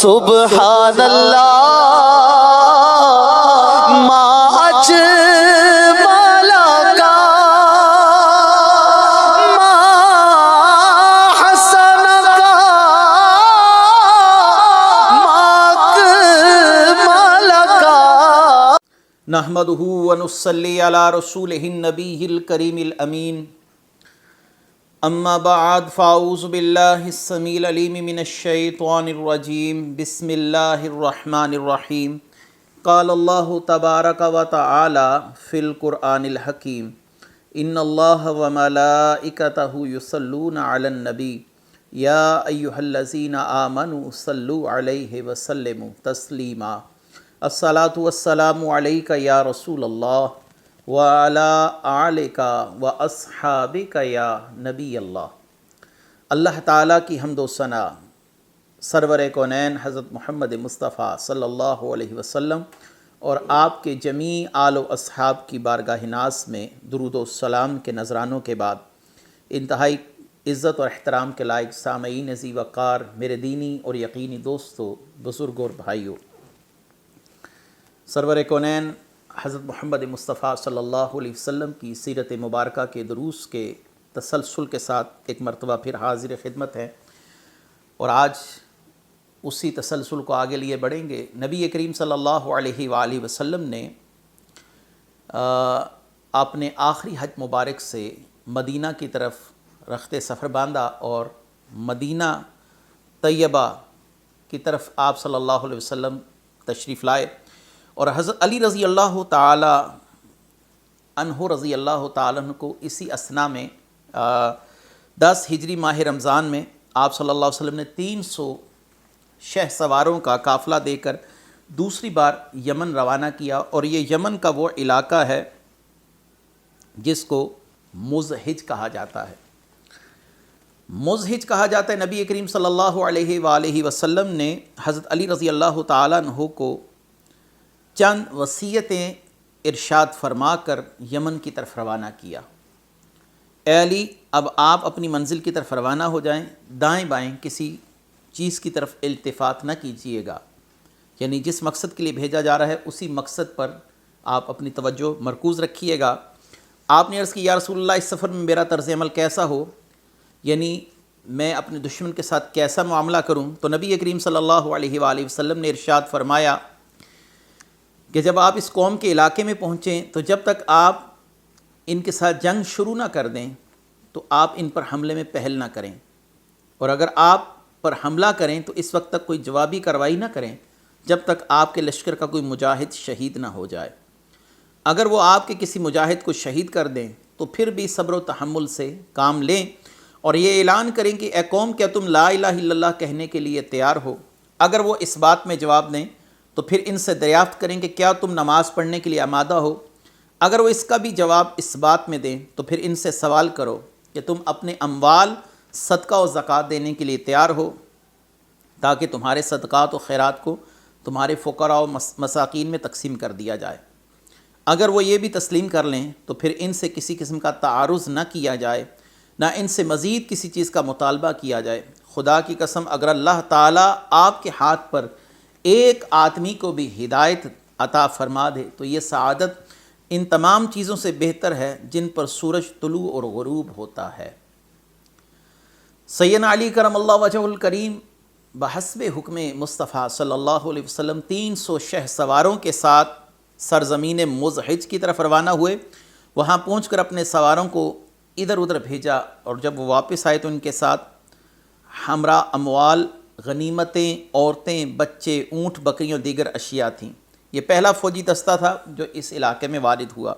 سبحان اللہ ما اجملک ما حسنک ما اکملک نحمدہ ونصلی علی رسولہ النبی الکریم الامین اما بعد فاعوذ باللہ السمیع العلیم من الشیطان الرجیم بسم اللہ الرحمن الرحیم قال اللہ تبارک و تعالی فی القرآن الحکیم ان اللہ وملائکتہ یصلون علی النبی یا ایہا الذین آمنوا صلوا علیہ وسلموا تسلیما الصلاۃ والسلام علیک یا رسول اللہ وعلی آلک واصحابک یا نبی اللہ۔ اللہ تعالیٰ کی حمد و ثنا سرور کونین حضرت محمد مصطفیٰ صلی اللہ علیہ وسلم اور آپ کے جمیع آل و اصحاب کی بارگاہ ناز میں درود و سلام کے نذرانوں کے بعد انتہائی عزت اور احترام کے لائق سامعین ذی وقار میرے دینی اور یقینی دوستو، بزرگوں اور بھائیوں، سرور کونین حضرت محمد مصطفیٰ صلی اللہ علیہ وسلم کی سیرت مبارکہ کے دروس کے تسلسل کے ساتھ ایک مرتبہ پھر حاضر خدمت ہے، اور آج اسی تسلسل کو آگے لیے بڑھیں گے۔ نبی کریم صلی اللہ علیہ وآلہ وسلم نے اپنے آخری حج مبارک سے مدینہ کی طرف رخت سفر باندھا اور مدینہ طیبہ کی طرف آپ صلی اللہ علیہ وسلم تشریف لائے، اور حضرت علی رضی اللہ تعالی عنہ رضی اللہ تعالی عنہ کو اسی اثناء میں 10 ہجری ماہ رمضان میں آپ صلی اللہ علیہ وسلم نے 300 شہ سواروں کا قافلہ دے کر دوسری بار یمن روانہ کیا، اور یہ یمن کا وہ علاقہ ہے جس کو مزحج کہا جاتا ہے۔ مزحج کہا جاتا ہے۔ نبی کریم صلی اللہ علیہ وآلہ وسلم نے حضرت علی رضی اللہ تعالیٰ عنہ کو چند وصیتیں ارشاد فرما کر یمن کی طرف روانہ کیا۔ اے علی، اب آپ اپنی منزل کی طرف روانہ ہو جائیں، دائیں بائیں کسی چیز کی طرف التفات نہ کیجیے گا، یعنی جس مقصد کے لیے بھیجا جا رہا ہے اسی مقصد پر آپ اپنی توجہ مرکوز رکھیے گا۔ آپ نے عرض کی یا رسول اللہ، اس سفر میں میرا طرز عمل کیسا ہو، یعنی میں اپنے دشمن کے ساتھ کیسا معاملہ کروں؟ تو نبی کریم صلی اللہ علیہ وآلہ وسلم نے ارشاد فرمایا کہ جب آپ اس قوم کے علاقے میں پہنچیں تو جب تک آپ ان کے ساتھ جنگ شروع نہ کر دیں تو آپ ان پر حملے میں پہل نہ کریں، اور اگر آپ پر حملہ کریں تو اس وقت تک کوئی جوابی کارروائی نہ کریں جب تک آپ کے لشکر کا کوئی مجاہد شہید نہ ہو جائے۔ اگر وہ آپ کے کسی مجاہد کو شہید کر دیں تو پھر بھی صبر و تحمل سے کام لیں، اور یہ اعلان کریں کہ اے قوم، کیا تم لا الہ الا اللہ کہنے کے لیے تیار ہو؟ اگر وہ اس بات میں جواب دیں تو پھر ان سے دریافت کریں کہ کیا تم نماز پڑھنے کے لیے آمادہ ہو؟ اگر وہ اس کا بھی جواب اس بات میں دیں تو پھر ان سے سوال کرو کہ تم اپنے اموال صدقہ و زکوٰۃ دینے کے لیے تیار ہو، تاکہ تمہارے صدقات و خیرات کو تمہارے فقراء و مساکین میں تقسیم کر دیا جائے۔ اگر وہ یہ بھی تسلیم کر لیں تو پھر ان سے کسی قسم کا تعارض نہ کیا جائے، نہ ان سے مزید کسی چیز کا مطالبہ کیا جائے۔ خدا کی قسم، اگر اللہ تعالیٰ آپ کے ہاتھ پر ایک آدمی کو بھی ہدایت عطا فرما دے تو یہ سعادت ان تمام چیزوں سے بہتر ہے جن پر سورج طلوع اور غروب ہوتا ہے۔ سیدنا علی کرم اللہ وجہہ الکریم بحسب حکم مصطفیٰ صلی اللہ علیہ وسلم 300 شہ سواروں کے ساتھ سرزمین مزحج کی طرف روانہ ہوئے۔ وہاں پہنچ کر اپنے سواروں کو ادھر ادھر بھیجا، اور جب وہ واپس آئے تو ان کے ساتھ ہمراہ اموال، غنیمتیں، عورتیں، بچے، اونٹ، بکریوں، دیگر اشیاء تھیں۔ یہ پہلا فوجی دستہ تھا جو اس علاقے میں وارد ہوا۔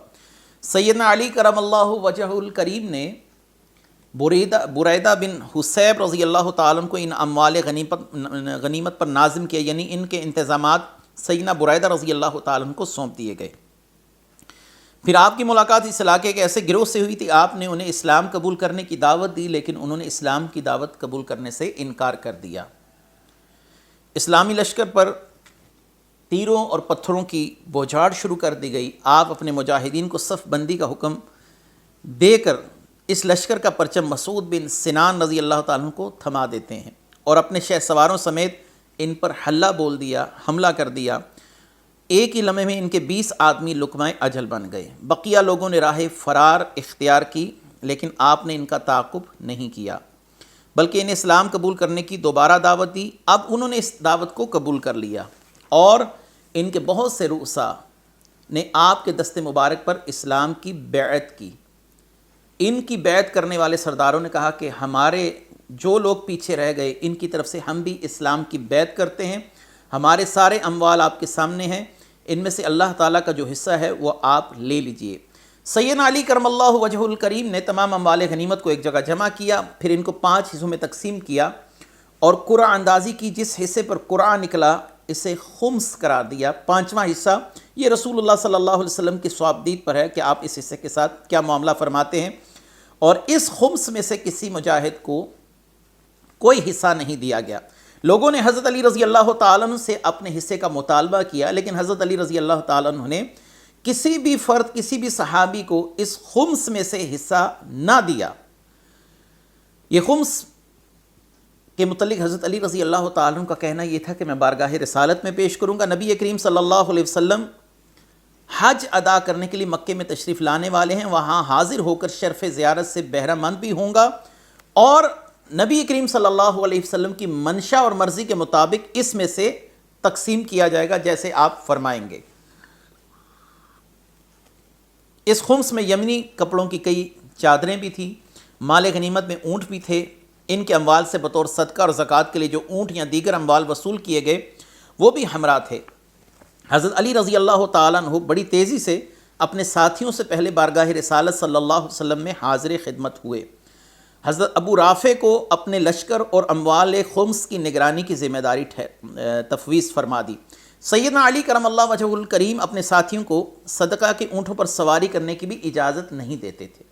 سیدنا علی کرم اللہ وجہہ الکریم نے بریدہ بن حصیب رضی اللہ تعالیٰ عنہ کو ان اموال غنیمت پر ناظم کیا، یعنی ان کے انتظامات سیدنا بریدہ رضی اللہ تعالیٰ عنہ کو سونپ دیے گئے۔ پھر آپ کی ملاقات اس علاقے کے ایسے گروہ سے ہوئی تھی، آپ نے انہیں اسلام قبول کرنے کی دعوت دی، لیکن انہوں نے اسلام کی دعوت قبول کرنے سے انکار کر دیا۔ اسلامی لشکر پر تیروں اور پتھروں کی بوجھاڑ شروع کر دی گئی۔ آپ اپنے مجاہدین کو صف بندی کا حکم دے کر اس لشکر کا پرچم مسعود بن سنان رضی اللہ تعالیٰ عنہ کو تھما دیتے ہیں، اور اپنے شہ سواروں سمیت ان پر حلہ بول دیا، حملہ کر دیا، ایک ہی لمحے میں ان کے 20 آدمی لقمۂ اجل بن گئے۔ بقیہ لوگوں نے راہ فرار اختیار کی، لیکن آپ نے ان کا تعاقب نہیں کیا، بلکہ انہیں اسلام قبول کرنے کی دوبارہ دعوت دی۔ اب انہوں نے اس دعوت کو قبول کر لیا، اور ان کے بہت سے رؤساء نے آپ کے دست مبارک پر اسلام کی بیعت کی۔ ان کی بیعت کرنے والے سرداروں نے کہا کہ ہمارے جو لوگ پیچھے رہ گئے ان کی طرف سے ہم بھی اسلام کی بیعت کرتے ہیں، ہمارے سارے اموال آپ کے سامنے ہیں، ان میں سے اللہ تعالیٰ کا جو حصہ ہے وہ آپ لے لیجئے۔ سیدنا علی کرم اللہ وجہ الکریم نے تمام اموال غنیمت کو ایک جگہ جمع کیا، پھر ان کو 5 حصوں میں تقسیم کیا، اور قرعہ اندازی کی۔ جس حصے پر قرعہ نکلا اسے خمس قرار دیا، 5واں حصہ۔ یہ رسول اللہ صلی اللہ علیہ وسلم کی صوابدید پر ہے کہ آپ اس حصے کے ساتھ کیا معاملہ فرماتے ہیں، اور اس خمس میں سے کسی مجاہد کو کوئی حصہ نہیں دیا گیا۔ لوگوں نے حضرت علی رضی اللہ تعالیٰ عنہ سے اپنے حصے کا مطالبہ کیا، لیکن حضرت علی رضی اللہ تعالیٰ عنہ نے کسی بھی فرد، کسی بھی صحابی کو اس خمس میں سے حصہ نہ دیا۔ یہ خمس کے متعلق حضرت علی رضی اللہ تعالیٰ عنہ کا کہنا یہ تھا کہ میں بارگاہ رسالت میں پیش کروں گا۔ نبی کریم صلی اللہ علیہ وسلم حج ادا کرنے کے لیے مکے میں تشریف لانے والے ہیں، وہاں حاضر ہو کر شرف زیارت سے بہرہ مند بھی ہوں گا، اور نبی کریم صلی اللہ علیہ وسلم کی منشا اور مرضی کے مطابق اس میں سے تقسیم کیا جائے گا جیسے آپ فرمائیں گے۔ اس خمس میں یمنی کپڑوں کی کئی چادریں بھی تھیں، مال غنیمت میں اونٹ بھی تھے۔ ان کے اموال سے بطور صدقہ اور زکوٰۃ کے لیے جو اونٹ یا دیگر اموال وصول کیے گئے وہ بھی ہمراہ تھے۔ حضرت علی رضی اللہ تعالیٰ عنہ بڑی تیزی سے اپنے ساتھیوں سے پہلے بارگاہ رسالت صلی اللہ علیہ وسلم میں حاضر خدمت ہوئے۔ حضرت ابو رافع کو اپنے لشکر اور اموال خمس کی نگرانی کی ذمہ داری تفویض فرما دی۔ سیدنا علی کرم اللہ وجہ الکریم اپنے ساتھیوں کو صدقہ کے اونٹوں پر سواری کرنے کی بھی اجازت نہیں دیتے تھے۔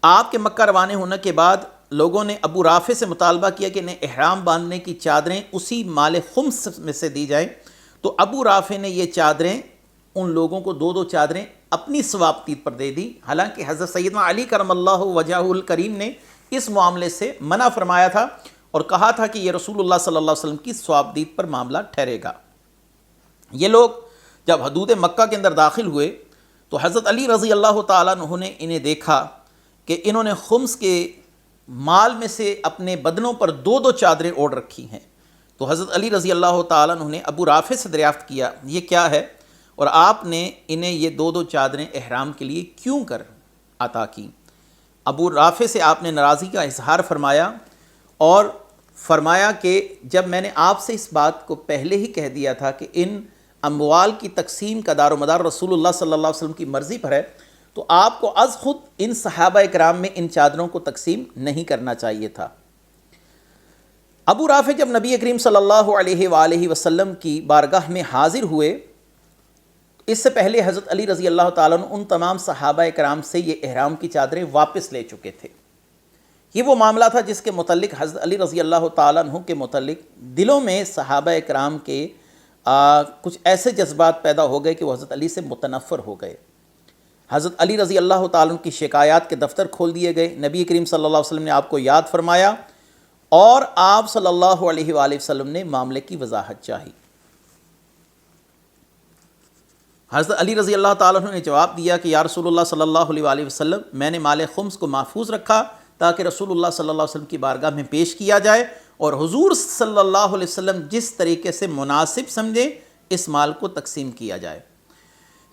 آپ کے مکہ روانہ ہونے کے بعد لوگوں نے ابو رافع سے مطالبہ کیا کہ انہیں احرام باندھنے کی چادریں اسی مال خمس میں سے دی جائیں، تو ابو رافع نے یہ چادریں ان لوگوں کو 2 چادریں اپنی ثوابدید پر دے دی، حالانکہ حضرت سیدنا علی کرم اللہ وجہ الکریم نے اس معاملے سے منع فرمایا تھا اور کہا تھا کہ یہ رسول اللہ صلی اللہ علیہ وسلم کی ثوابدید پر معاملہ ٹھہرے گا۔ یہ لوگ جب حدود مکہ کے اندر داخل ہوئے تو حضرت علی رضی اللہ تعالیٰ عنہ نے انہیں دیکھا کہ انہوں نے خمس کے مال میں سے اپنے بدنوں پر 2 چادریں اوڑھ رکھی ہیں، تو حضرت علی رضی اللہ تعالیٰ عنہ نے ابو رافع سے دریافت کیا یہ کیا ہے، اور آپ نے انہیں یہ 2 چادریں احرام کے لیے کیوں کر عطا کی۔ ابو رافع سے آپ نے ناراضی کا اظہار فرمایا اور فرمایا کہ جب میں نے آپ سے اس بات کو پہلے ہی کہہ دیا تھا کہ ان اموال کی تقسیم کا دار و مدار رسول اللہ صلی اللہ علیہ وسلم کی مرضی پر ہے، تو آپ کو از خود ان صحابہ کرام میں ان چادروں کو تقسیم نہیں کرنا چاہیے تھا۔ ابو رافع جب نبی کریم صلی اللہ علیہ وآلہ وسلم کی بارگاہ میں حاضر ہوئے، اس سے پہلے حضرت علی رضی اللہ تعالیٰ عنہ ان تمام صحابہ کرام سے یہ احرام کی چادریں واپس لے چکے تھے۔ یہ وہ معاملہ تھا جس کے متعلق حضرت علی رضی اللہ تعالیٰ عنہ کے متعلق دلوں میں صحابہ کرام کے کچھ ایسے جذبات پیدا ہو گئے کہ وہ حضرت علی سے متنفر ہو گئے۔ حضرت علی رضی اللہ تعالیٰ عنہ کی شکایات کے دفتر کھول دیے گئے، نبی کریم صلی اللہ علیہ وسلم نے آپ کو یاد فرمایا اور آپ صلی اللہ علیہ وآلہ وسلم نے معاملے کی وضاحت چاہی۔ حضرت علی رضی اللہ تعالیٰ عنہ نے جواب دیا کہ یا رسول اللہ صلی اللہ علیہ وآلہ وسلم، میں نے مال خمس کو محفوظ رکھا تاکہ رسول اللہ صلی اللہ علیہ وسلم کی بارگاہ میں پیش کیا جائے اور حضور صلی اللہ علیہ وسلم جس طریقے سے مناسب سمجھیں اس مال کو تقسیم کیا جائے۔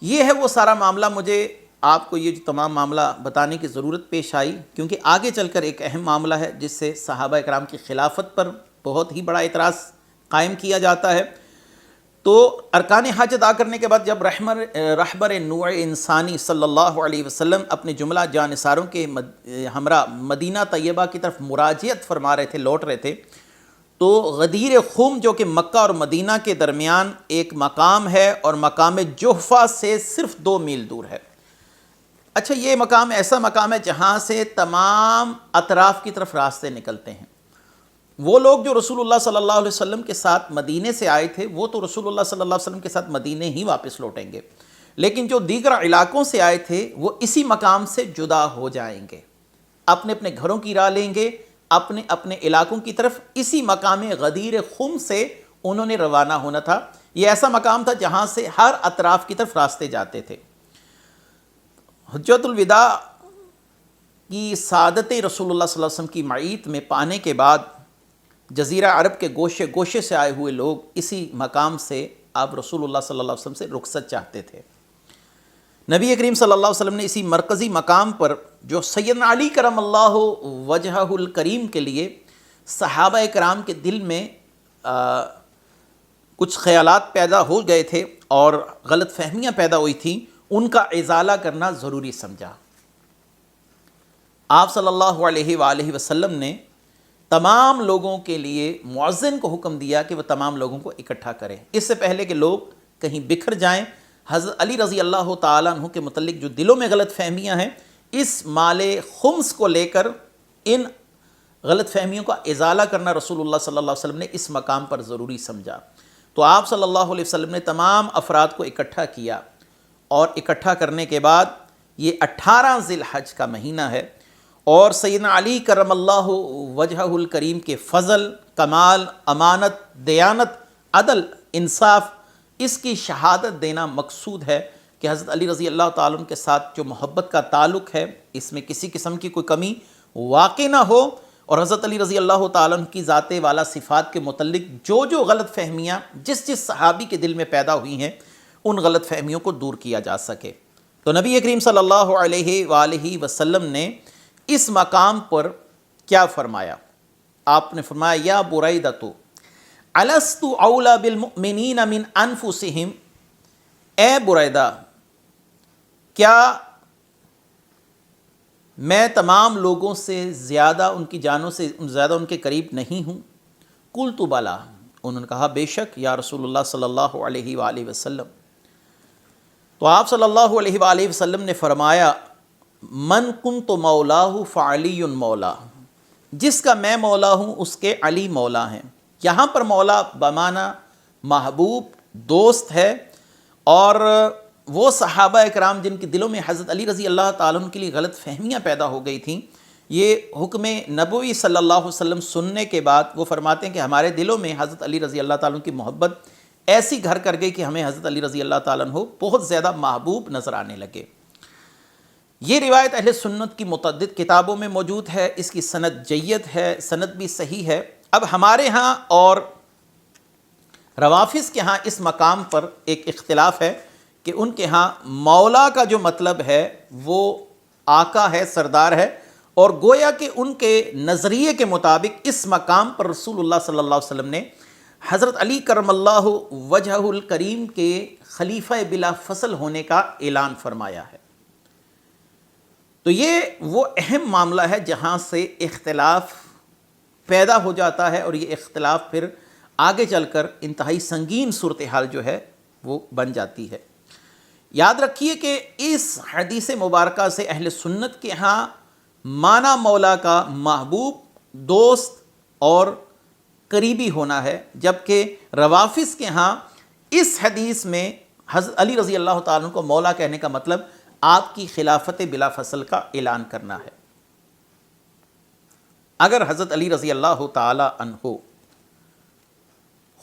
یہ ہے وہ سارا معاملہ۔ مجھے آپ کو یہ جو تمام معاملہ بتانے کی ضرورت پیش آئی کیونکہ آگے چل کر ایک اہم معاملہ ہے جس سے صحابہ کرام کی خلافت پر بہت ہی بڑا اعتراض قائم کیا جاتا ہے۔ تو ارکان حج ادا کرنے کے بعد جب رہبر نوع انسانی صلی اللہ علیہ وسلم اپنے جملہ جانثاروں کے ہمراہ مدینہ طیبہ کی طرف مراجعت فرما رہے تھے، لوٹ رہے تھے، تو غدیر خم جو کہ مکہ اور مدینہ کے درمیان ایک مقام ہے اور مقام جحفہ سے صرف 2 میل دور ہے۔ اچھا، یہ مقام ایسا مقام ہے جہاں سے تمام اطراف کی طرف راستے نکلتے ہیں۔ وہ لوگ جو رسول اللہ صلی اللہ علیہ وسلم کے ساتھ مدینے سے آئے تھے وہ تو رسول اللہ صلی اللہ علیہ وسلم کے ساتھ مدینے ہی واپس لوٹیں گے، لیکن جو دیگر علاقوں سے آئے تھے وہ اسی مقام سے جدا ہو جائیں گے، اپنے اپنے گھروں کی راہ لیں گے، اپنے اپنے علاقوں کی طرف اسی مقام غدیر خم سے انہوں نے روانہ ہونا تھا۔ یہ ایسا مقام تھا جہاں سے ہر اطراف کی طرف راستے جاتے تھے۔ حجۃ الوداع کی سعادت رسول اللہ صلی اللہ علیہ وسلم کی معیت میں پانے کے بعد جزیرہ عرب کے گوشے گوشے سے آئے ہوئے لوگ اسی مقام سے آپ رسول اللہ صلی اللہ علیہ وسلم سے رخصت چاہتے تھے۔ نبی کریم صلی اللہ علیہ وسلم نے اسی مرکزی مقام پر جو سیدنا علی کرم اللہ وجہہ الکریم کے لیے صحابہ کرام کے دل میں کچھ خیالات پیدا ہو گئے تھے اور غلط فہمیاں پیدا ہوئی تھیں، ان کا ازالہ کرنا ضروری سمجھا۔ آپ صلی اللہ علیہ وآلہ وسلم نے تمام لوگوں کے لیے مؤذن کو حکم دیا کہ وہ تمام لوگوں کو اکٹھا کریں، اس سے پہلے کہ لوگ کہیں بکھر جائیں۔ حضرت علی رضی اللہ تعالیٰ عنہ کے متعلق جو دلوں میں غلط فہمیاں ہیں، اس مال خمس کو لے کر ان غلط فہمیوں کا ازالہ کرنا رسول اللہ صلی اللہ علیہ وسلم نے اس مقام پر ضروری سمجھا۔ تو آپ صلی اللہ علیہ وسلم نے تمام افراد کو اکٹھا کیا، اور اکٹھا کرنے کے بعد یہ 18 ذی الحج کا مہینہ ہے، اور سیدنا علی کرم اللہ وجہہ الکریم کے فضل، کمال، امانت، دیانت، عدل، انصاف، اس کی شہادت دینا مقصود ہے کہ حضرت علی رضی اللہ تعالیٰ عنہ کے ساتھ جو محبت کا تعلق ہے اس میں کسی قسم کی کوئی کمی واقع نہ ہو، اور حضرت علی رضی اللہ تعالیٰ عنہ کی ذات والا صفات کے متعلق جو غلط فہمیاں جس صحابی کے دل میں پیدا ہوئی ہیں ان غلط فہمیوں کو دور کیا جا سکے۔ تو نبی کریم صلی اللہ علیہ وآلہ وسلم نے اس مقام پر کیا فرمایا؟ آپ نے فرمایا یا بریدۃ الست اولی بالمؤمنین من انفسہم، اے بریدہ کیا میں تمام لوگوں سے زیادہ ان کی جانوں سے زیادہ ان کے قریب نہیں ہوں؟ قلت بلی، انہوں نے کہا بے شک یا رسول اللہ صلی اللہ علیہ وآلہ وسلم۔ تو آپ صلی اللہ علیہ وآلہ وسلم نے فرمایا من کنت مولاہ فعلی مولا، جس کا میں مولا ہوں اس کے علی مولا ہیں۔ یہاں پر مولا بمعنی محبوب، دوست ہے، اور وہ صحابہ اکرام جن کے دلوں میں حضرت علی رضی اللہ تعالیٰ عنہ کے لیے غلط فہمیاں پیدا ہو گئی تھیں، یہ حکم نبوی صلی اللہ علیہ وسلم سننے کے بعد وہ فرماتے ہیں کہ ہمارے دلوں میں حضرت علی رضی اللہ تعالیٰ عنہ کی محبت ایسی گھر کر گئی کہ ہمیں حضرت علی رضی اللہ تعالیٰ عنہ بہت زیادہ محبوب نظر آنے لگے۔ یہ روایت اہل سنت کی متعدد کتابوں میں موجود ہے، اس کی سند جید ہے، سند بھی صحیح ہے۔ اب ہمارے ہاں اور روافظ کے ہاں اس مقام پر ایک اختلاف ہے کہ ان کے ہاں مولا کا جو مطلب ہے وہ آقا ہے، سردار ہے، اور گویا کہ ان کے نظریے کے مطابق اس مقام پر رسول اللہ صلی اللہ علیہ وسلم نے حضرت علی کرم اللہ وجہہ الکریم کے خلیفہ بلا فصل ہونے کا اعلان فرمایا ہے۔ تو یہ وہ اہم معاملہ ہے جہاں سے اختلاف پیدا ہو جاتا ہے، اور یہ اختلاف پھر آگے چل کر انتہائی سنگین صورتحال جو ہے وہ بن جاتی ہے۔ یاد رکھیے کہ اس حدیث مبارکہ سے اہل سنت کے ہاں معنی مولا کا محبوب، دوست اور قریبی ہونا ہے، جبکہ روافظ کے ہاں اس حدیث میں حضرت علی رضی اللہ تعالیٰ عنہ کو مولا کہنے کا مطلب آپ کی خلافت بلا فصل کا اعلان کرنا ہے۔ اگر حضرت علی رضی اللہ تعالیٰ عنہ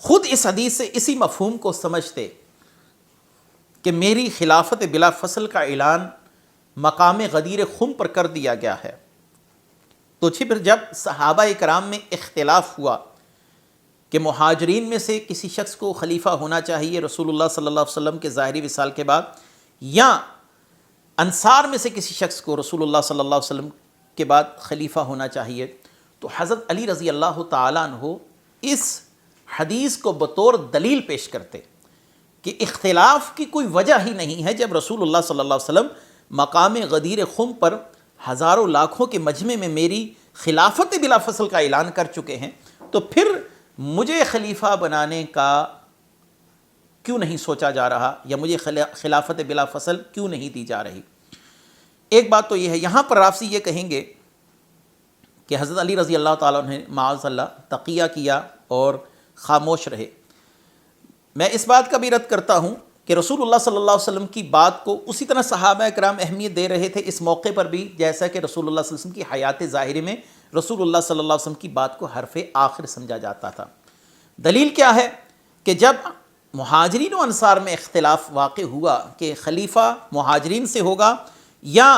خود اس حدیث سے اسی مفہوم کو سمجھتے کہ میری خلافت بلا فصل کا اعلان مقام غدیر خم پر کر دیا گیا ہے، تو پھر جب صحابہ کرام میں اختلاف ہوا کہ مہاجرین میں سے کسی شخص کو خلیفہ ہونا چاہیے رسول اللہ صلی اللہ علیہ وسلم کے ظاہری وصال کے بعد، یا انصار میں سے کسی شخص کو رسول اللہ صلی اللہ علیہ وسلم کے بعد خلیفہ ہونا چاہیے، تو حضرت علی رضی اللہ تعالیٰ عنہ اس حدیث کو بطور دلیل پیش کرتے کہ اختلاف کی کوئی وجہ ہی نہیں ہے۔ جب رسول اللہ صلی اللہ علیہ وسلم مقام غدیر خم پر ہزاروں لاکھوں کے مجمع میں میری خلافت بلا فصل کا اعلان کر چکے ہیں، تو پھر مجھے خلیفہ بنانے کا کیوں نہیں سوچا جا رہا، یا مجھے خلافت بلا فصل کیوں نہیں دی جا رہی؟ ایک بات تو یہ ہے، یہاں پر رافضی یہ کہیں گے کہ حضرت علی رضی اللہ تعالیٰ عنہ نے معاذ اللہ تقیہ کیا اور خاموش رہے۔ میں اس بات کا بھی رد کرتا ہوں کہ رسول اللہ صلی اللہ علیہ وسلم کی بات کو اسی طرح صحابہ کرام اہمیت دے رہے تھے اس موقع پر بھی، جیسا کہ رسول اللہ صلی اللہ علیہ وسلم کی حیات ظاہری میں رسول اللہ صلی اللہ علیہ وسلم کی بات کو حرف آخر سمجھا جاتا تھا۔ دلیل کیا ہے کہ جب مہاجرین و انصار میں اختلاف واقع ہوا کہ خلیفہ مہاجرین سے ہوگا یا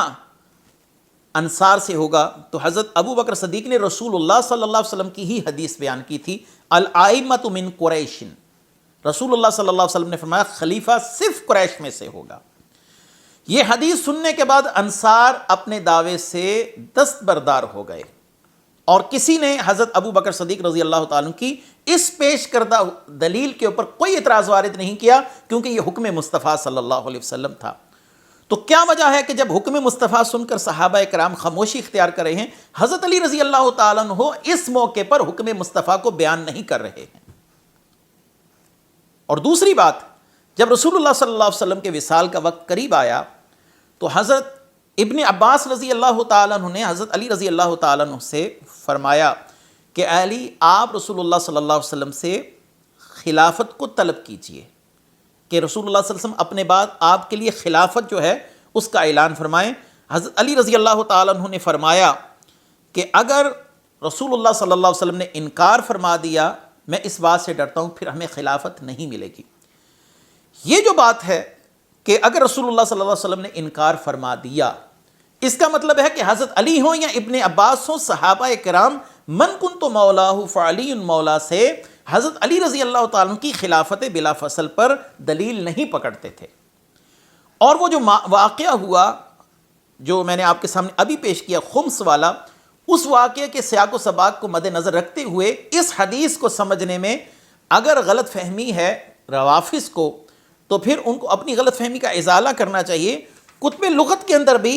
انصار سے ہوگا، تو حضرت ابو بکر صدیق نے رسول اللہ صلی اللہ علیہ وسلم کی ہی حدیث بیان کی تھی، الائمۃ من قریش۔ رسول اللہ صلی اللہ علیہ وسلم نے فرمایا خلیفہ صرف قریش میں سے ہوگا۔ یہ حدیث سننے کے بعد انصار اپنے دعوے سے دستبردار ہو گئے، اور کسی نے حضرت ابو بکر صدیق رضی اللہ تعالیٰ عنہ کی اس پیش کردہ دلیل کے اوپر کوئی اعتراض وارد نہیں کیا، کیونکہ یہ حکم مصطفیٰ صلی اللہ علیہ وسلم تھا۔ تو کیا وجہ ہے کہ جب حکم مصطفیٰ سن کر صحابہ کرام خاموشی اختیار کر رہے ہیں، حضرت علی رضی اللہ تعالیٰ عنہ اس موقع پر حکم مصطفیٰ کو بیان نہیں کر رہے ہیں؟ اور دوسری بات، جب رسول اللہ صلی اللہ علیہ وسلم کے وصال کا وقت قریب آیا تو حضرت ابن عباس رضی اللہ تعالیٰ عنہ نے حضرت علی رضی اللہ تعالیٰ عنہ سے فرمایا کہ اے علی، آپ رسول اللہ صلی اللہ علیہ وسلم سے خلافت کو طلب کیجئے، کہ رسول اللہ صلی اللہ علیہ وسلم اپنے بعد آپ کے لیے خلافت جو ہے اس کا اعلان فرمائیں۔ حضرت علی رضی اللہ تعالیٰ عنہ نے فرمایا کہ اگر رسول اللہ صلی اللہ علیہ وسلم نے انکار فرما دیا، میں اس بات سے ڈرتا ہوں پھر ہمیں خلافت نہیں ملے گی۔ یہ جو بات ہے کہ اگر رسول اللہ صلی اللہ علیہ وسلم نے انکار فرما دیا، اس کا مطلب ہے کہ حضرت علی ہوں یا ابن عباس ہوں، صحابہ کرام من کنت مولاہ فعلی مولا سے حضرت علی رضی اللہ تعالیٰ عنہ کی خلافت بلا فصل پر دلیل نہیں پکڑتے تھے۔ اور وہ جو واقعہ ہوا جو میں نے آپ کے سامنے ابھی پیش کیا خمس والا، اس واقعے کے سیاق و سباق کو مد نظر رکھتے ہوئے اس حدیث کو سمجھنے میں اگر غلط فہمی ہے روافظ کو، تو پھر ان کو اپنی غلط فہمی کا ازالہ کرنا چاہیے۔ کتب لغت کے اندر بھی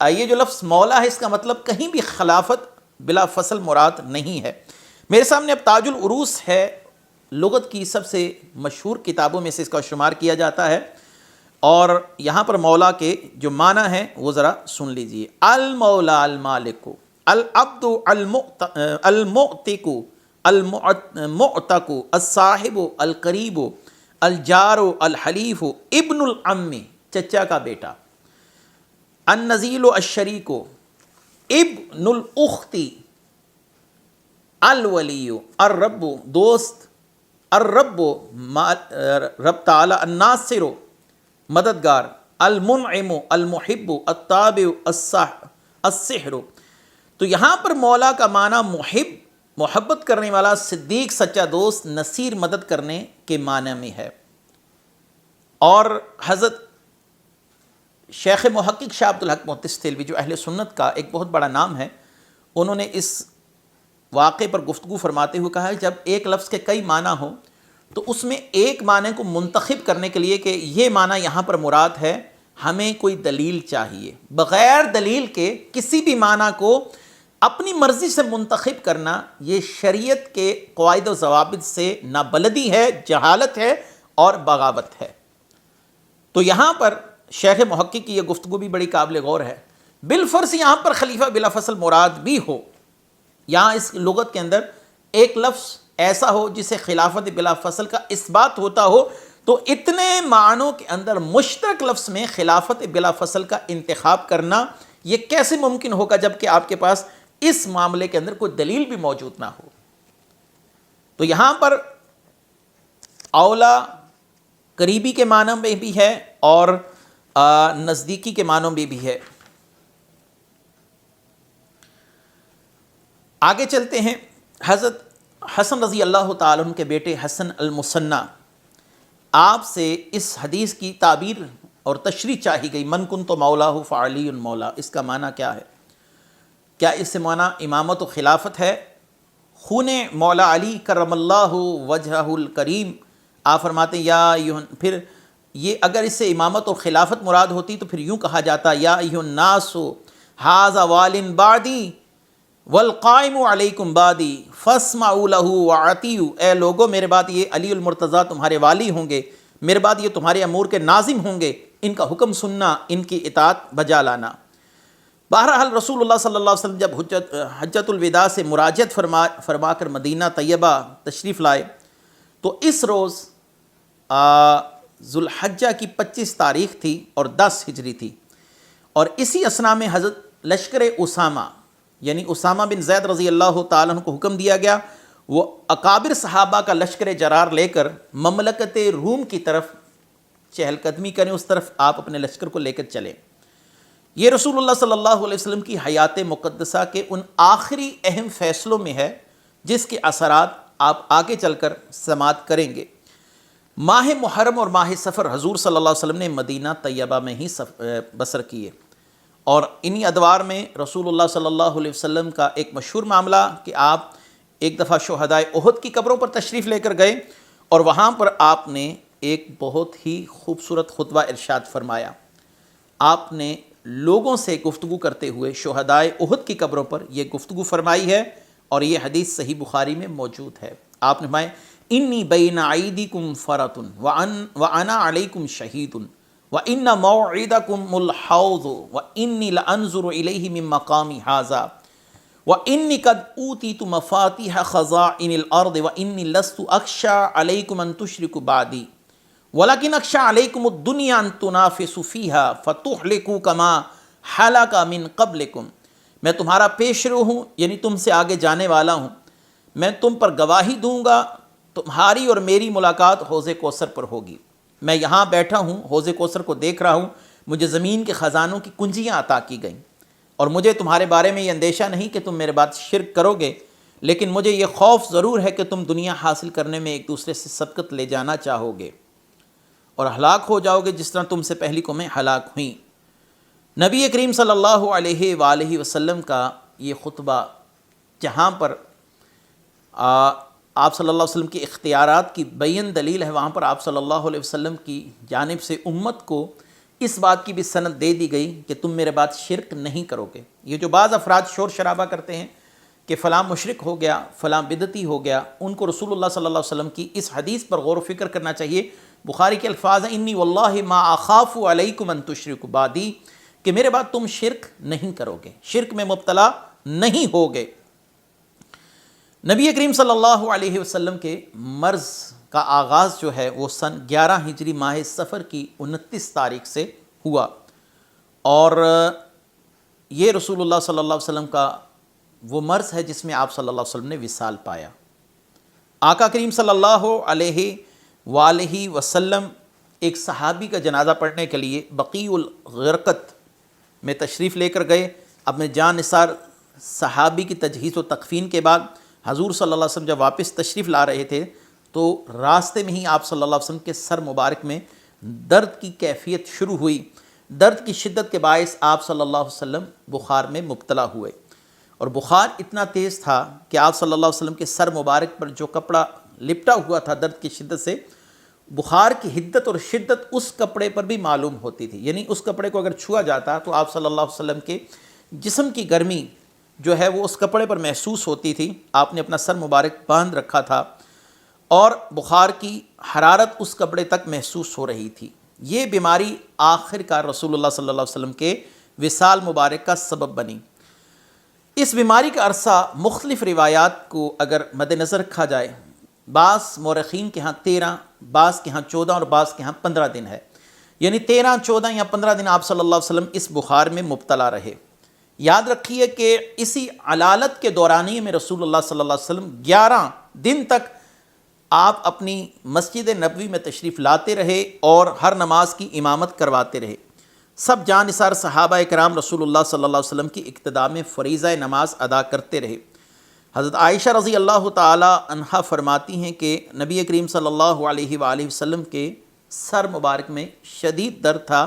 یہ جو لفظ مولا ہے، اس کا مطلب کہیں بھی خلافت بلا فصل مراد نہیں ہے۔ میرے سامنے اب تاج العروس ہے، لغت کی سب سے مشہور کتابوں میں سے اس کا شمار کیا جاتا ہے، اور یہاں پر مولا کے جو معنی ہیں وہ ذرا سن لیجئے۔ المولا المالک، العبد المعتق، المعتق، الصاحب، القریب، الجار، الحلیف، ابن العم، چچا کا بیٹا، النزیل، الشریک، ابن الاخت، الولی، الرب، دوست، الرب، رب تعالی، الناصر، مددگار، المنعم، المحب، التابع، السحر۔ تو یہاں پر مولا کا معنی محب، محبت کرنے والا، صدیق، سچا دوست، نصیر، مدد کرنے کے معنی میں ہے۔ اور حضرت شیخ محقق شاہ عبدالحق محدث تھیلوی جو اہل سنت کا ایک بہت بڑا نام ہے، انہوں نے اس واقعے پر گفتگو فرماتے ہوئے کہا ہے جب ایک لفظ کے کئی معنی ہوں تو اس میں ایک معنی کو منتخب کرنے کے لیے کہ یہ معنی یہاں پر مراد ہے، ہمیں کوئی دلیل چاہیے۔ بغیر دلیل کے کسی بھی معنی کو اپنی مرضی سے منتخب کرنا، یہ شریعت کے قواعد و ضوابط سے نابلدی ہے، جہالت ہے اور بغاوت ہے۔ تو یہاں پر شیخ محقق کی یہ گفتگو بھی بڑی قابل غور ہے۔ بالفرض یہاں پر خلیفہ بلا فصل مراد بھی ہو، یہاں اس لغت کے اندر ایک لفظ ایسا ہو جسے خلافت بلا فصل کا اثبات ہوتا ہو، تو اتنے معنوں کے اندر مشترک لفظ میں خلافت بلا فصل کا انتخاب کرنا یہ کیسے ممکن ہوگا جبکہ آپ کے پاس اس معاملے کے اندر کوئی دلیل بھی موجود نہ ہو؟ تو یہاں پر اولا قریبی کے معنی میں بھی ہے اور نزدیکی کے معنوں میں بھی ہے۔ آگے چلتے ہیں۔ حضرت حسن رضی اللہ تعالیٰ عنہ کے بیٹے حسن المثنی، آپ سے اس حدیث کی تعبیر اور تشریح چاہی گئی، من کنت مولاہ فعلی مولا، اس کا معنی کیا ہے؟ کیا اس سے معنی امامت و خلافت ہے؟ خون مولا علی کرم اللہ وجہہ الکریم، آپ فرماتے ہیں یا پھر یہ اگر اس سے امامت اور خلافت مراد ہوتی تو پھر یوں کہا جاتا یا ایھا الناس ھذا وال بعدی والقائم علیکم بعدی فاسمعوا لہ واطیعوا، اے لوگو میرے بعد یہ علی المرتضیٰ تمہارے والی ہوں گے، میرے بعد یہ تمہارے امور کے ناظم ہوں گے، ان کا حکم سننا، ان کی اطاعت بجا لانا۔ بہرحال رسول اللہ صلی اللہ علیہ وسلم جب حجۃ الوداع سے مراجعت فرما کر مدینہ طیبہ تشریف لائے تو اس روز ذوالحجہ کی 25 تاریخ تھی اور 10 ہجری تھی، اور اسی اثنا میں حضرت لشکر اسامہ یعنی اسامہ بن زید رضی اللہ تعالیٰ عنہ کو حکم دیا گیا وہ اکابر صحابہ کا لشکر جرار لے کر مملکت روم کی طرف چہل قدمی کریں، اس طرف آپ اپنے لشکر کو لے کر چلیں۔ یہ رسول اللہ صلی اللہ علیہ وسلم کی حیات مقدسہ کے ان آخری اہم فیصلوں میں ہے جس کے اثرات آپ آگے چل کر سماعت کریں گے۔ ماہ محرم اور ماہ سفر حضور صلی اللہ علیہ وسلم نے مدینہ طیبہ میں ہی بسر کیے، اور انہی ادوار میں رسول اللہ صلی اللہ علیہ وسلم کا ایک مشہور معاملہ کہ آپ ایک دفعہ شہدائے احد کی قبروں پر تشریف لے کر گئے، اور وہاں پر آپ نے ایک بہت ہی خوبصورت خطبہ ارشاد فرمایا۔ آپ نے لوگوں سے گفتگو کرتے ہوئے شہدائے احد کی قبروں پر یہ گفتگو فرمائی ہے، اور یہ حدیث صحیح بخاری میں موجود ہے۔ آپ نے فرمایا انی بین ایدیکم فرۃ وانا علیکم شہید وان موعدکم الحوض وانی لانظر الیہ من مقامی ھذا وانی قد اوتیت مفاتیح خزائن الارض وانی لست اخشی علیکم ان تشرکوا بعدی ولکن اخشی علیکم الدنیا ان تنافسوا فیہا فتہلکوا کما ہلک من قبلکم۔ میں تمہارا پیش رو ہوں، یعنی تم سے آگے جانے والا ہوں۔ میں تم پر گواہی دوں گا، تمہاری اور میری ملاقات حوض کوثر پر ہوگی۔ میں یہاں بیٹھا ہوں، حوض کوثر کو دیکھ رہا ہوں، مجھے زمین کے خزانوں کی کنجیاں عطا کی گئیں، اور مجھے تمہارے بارے میں یہ اندیشہ نہیں کہ تم میرے بعد شرک کرو گے، لیکن مجھے یہ خوف ضرور ہے کہ تم دنیا حاصل کرنے میں ایک دوسرے سے سبقت لے جانا چاہو گے اور ہلاک ہو جاؤ گے جس طرح تم سے پہلی قومیں ہلاک ہوئیں۔ نبی کریم صلی اللہ علیہ وآلہ وسلم کا یہ خطبہ جہاں پر آپ صلی اللہ علیہ وسلم کے اختیارات کی بین دلیل ہے، وہاں پر آپ صلی اللہ علیہ وسلم کی جانب سے امت کو اس بات کی بھی سند دے دی گئی کہ تم میرے بعد شرک نہیں کرو گے۔ یہ جو بعض افراد شور شرابہ کرتے ہیں کہ فلاں مشرک ہو گیا، فلاں بدعتی ہو گیا، ان کو رسول اللہ صلی اللہ علیہ وسلم کی اس حدیث پر غور و فکر کرنا چاہیے۔ بخاری کے الفاظ ہیں انی واللہ ما اخاف علیکم ان تشرکوا بعدی، کہ میرے بعد تم شرک نہیں کرو گے، شرک میں مبتلا نہیں ہوگے۔ نبی کریم صلی اللہ علیہ وسلم کے مرض کا آغاز جو ہے وہ سن 11 ہجری ماہ سفر کی 29 تاریخ سے ہوا، اور یہ رسول اللہ صلی اللہ علیہ وسلم کا وہ مرض ہے جس میں آپ صلی اللہ علیہ وسلم نے وصال پایا۔ آقا کریم صلی اللہ علیہ وآلہ وسلم ایک صحابی کا جنازہ پڑھنے کے لیے بقیع الغرقد میں تشریف لے کر گئے۔ اپنے جان نثار صحابی کی تجہیز و تکفین کے بعد حضور صلی اللہ علیہ وسلم جب واپس تشریف لا رہے تھے تو راستے میں ہی آپ صلی اللہ علیہ وسلم کے سر مبارک میں درد کی کیفیت شروع ہوئی۔ درد کی شدت کے باعث آپ صلی اللہ علیہ وسلم بخار میں مبتلا ہوئے، اور بخار اتنا تیز تھا کہ آپ صلی اللہ علیہ وسلم کے سر مبارک پر جو کپڑا لپٹا ہوا تھا درد کی شدت سے، بخار کی حدت اور شدت اس کپڑے پر بھی معلوم ہوتی تھی، یعنی اس کپڑے کو اگر چھوا جاتا تو آپ صلی اللہ علیہ وسلم کے جسم کی گرمی جو ہے وہ اس کپڑے پر محسوس ہوتی تھی۔ آپ نے اپنا سر مبارک باندھ رکھا تھا اور بخار کی حرارت اس کپڑے تک محسوس ہو رہی تھی۔ یہ بیماری آخر کار رسول اللہ صلی اللہ علیہ وسلم کے وصال مبارک کا سبب بنی۔ اس بیماری کا عرصہ مختلف روایات کو اگر مد نظر رکھا جائے، بعض مورخین کے ہاں 13، بعض کے ہاں 14 اور بعض کے ہاں 15 دن ہے، یعنی 13، 14 یا 15 دن آپ صلی اللہ علیہ وسلم اس بخار میں مبتلا رہے۔ یاد رکھیے کہ اسی علالت کے دورانیے میں رسول اللہ صلی اللہ علیہ وسلم 11 دن تک آپ اپنی مسجد نبوی میں تشریف لاتے رہے اور ہر نماز کی امامت کرواتے رہے۔ سب جان نثار صحابہ کرام رسول اللہ صلی اللہ علیہ وسلم کی اقتداء میں فریضہ نماز ادا کرتے رہے۔ حضرت عائشہ رضی اللہ تعالی عنہا فرماتی ہیں کہ نبی کریم صلی اللہ علیہ وآلہ وسلم کے سر مبارک میں شدید درد تھا۔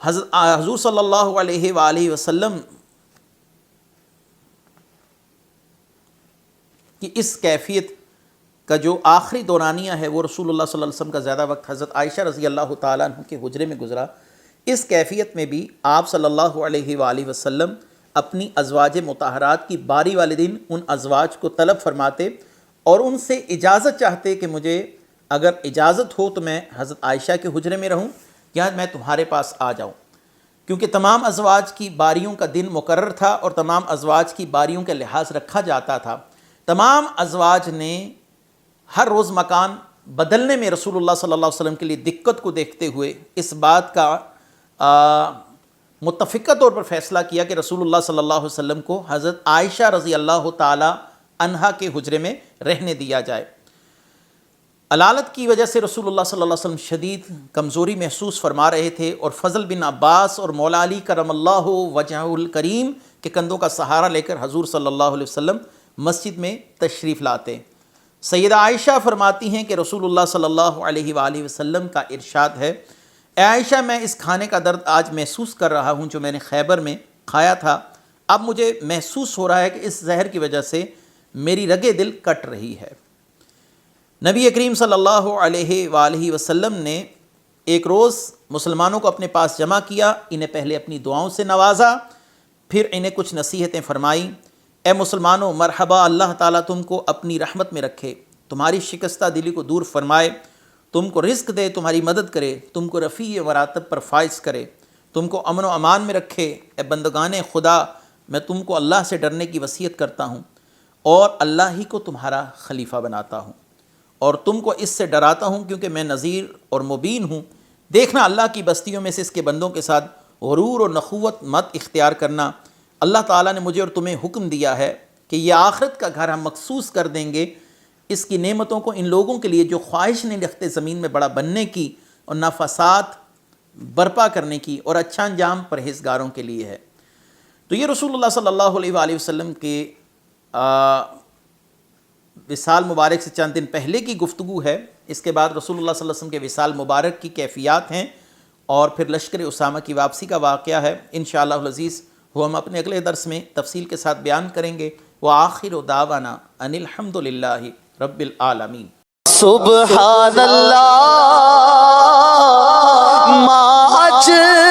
حضور صلی اللہ علیہ وآلہ وسلم کی اس کیفیت کا جو آخری دورانیہ ہے وہ رسول اللہ صلی اللہ علیہ وسلم کا زیادہ وقت حضرت عائشہ رضی اللہ تعالیٰ عنہ کے حجرے میں گزرا۔ اس کیفیت میں بھی آپ صلی اللہ علیہ وآلہ وسلم اپنی ازواج مطہرات کی باری والے دن ان ازواج کو طلب فرماتے اور ان سے اجازت چاہتے کہ مجھے اگر اجازت ہو تو میں حضرت عائشہ کے حجرے میں رہوں یا میں تمہارے پاس آ جاؤں، کیونکہ تمام ازواج کی باریوں کا دن مقرر تھا اور تمام ازواج کی باریوں کا لحاظ رکھا جاتا تھا۔ تمام ازواج نے ہر روز مکان بدلنے میں رسول اللہ صلی اللہ علیہ وسلم کے لیے دقت کو دیکھتے ہوئے اس بات کا متفقہ طور پر فیصلہ کیا کہ رسول اللہ صلی اللہ علیہ وسلم کو حضرت عائشہ رضی اللہ تعالی عنہا کے حجرے میں رہنے دیا جائے۔ علالت کی وجہ سے رسول اللہ صلی اللہ علیہ وسلم شدید کمزوری محسوس فرما رہے تھے، اور فضل بن عباس اور مولا علی کرم اللہ وجہہ الکریم کے کندھوں کا سہارا لے کر حضور صلی اللہ علیہ وسلم مسجد میں تشریف لاتے۔ سیدہ عائشہ فرماتی ہیں کہ رسول اللہ صلی اللہ علیہ وآلہ وسلم کا ارشاد ہے، اے عائشہ، میں اس کھانے کا درد آج محسوس کر رہا ہوں جو میں نے خیبر میں کھایا تھا۔ اب مجھے محسوس ہو رہا ہے کہ اس زہر کی وجہ سے میری رگ دل کٹ رہی ہے۔ نبی کریم صلی اللہ علیہ وآلہ وسلم نے ایک روز مسلمانوں کو اپنے پاس جمع کیا، انہیں پہلے اپنی دعاؤں سے نوازا، پھر انہیں کچھ نصیحتیں فرمائیں۔ اے مسلمانوں، مرحبا، اللہ تعالیٰ تم کو اپنی رحمت میں رکھے، تمہاری شکستہ دلی کو دور فرمائے، تم کو رزق دے، تمہاری مدد کرے، تم کو رفیع مراتب پر فائز کرے، تم کو امن و امان میں رکھے۔ اے بندگان خدا، میں تم کو اللہ سے ڈرنے کی وصیت کرتا ہوں اور اللہ ہی کو تمہارا خلیفہ بناتا ہوں، اور تم کو اس سے ڈراتا ہوں کیونکہ میں نذیر اور مبین ہوں۔ دیکھنا اللہ کی بستیوں میں سے اس کے بندوں کے ساتھ غرور اور نخوت مت اختیار کرنا۔ اللہ تعالیٰ نے مجھے اور تمہیں حکم دیا ہے کہ یہ آخرت کا گھر ہم مخصوص کر دیں گے اس کی نعمتوں کو ان لوگوں کے لیے جو خواہش نہیں رکھتے زمین میں بڑا بننے کی اور نہ فساد برپا کرنے کی، اور اچھا انجام پرہیزگاروں کے لیے ہے۔ تو یہ رسول اللہ صلی اللہ علیہ وآلہ وسلم کے وصال مبارک سے چند دن پہلے کی گفتگو ہے۔ اس کے بعد رسول اللہ صلی اللہ علیہ وسلم کے وصال مبارک کی کیفیات ہیں، اور پھر لشکر اسامہ کی واپسی کا واقعہ ہے۔ انشاءاللہ العزیز وہ ہم اپنے اگلے درس میں تفصیل کے ساتھ بیان کریں گے۔ وآخر دعوانا ان الحمد للہ رب العالمین۔ سبحان اللہ ما اجل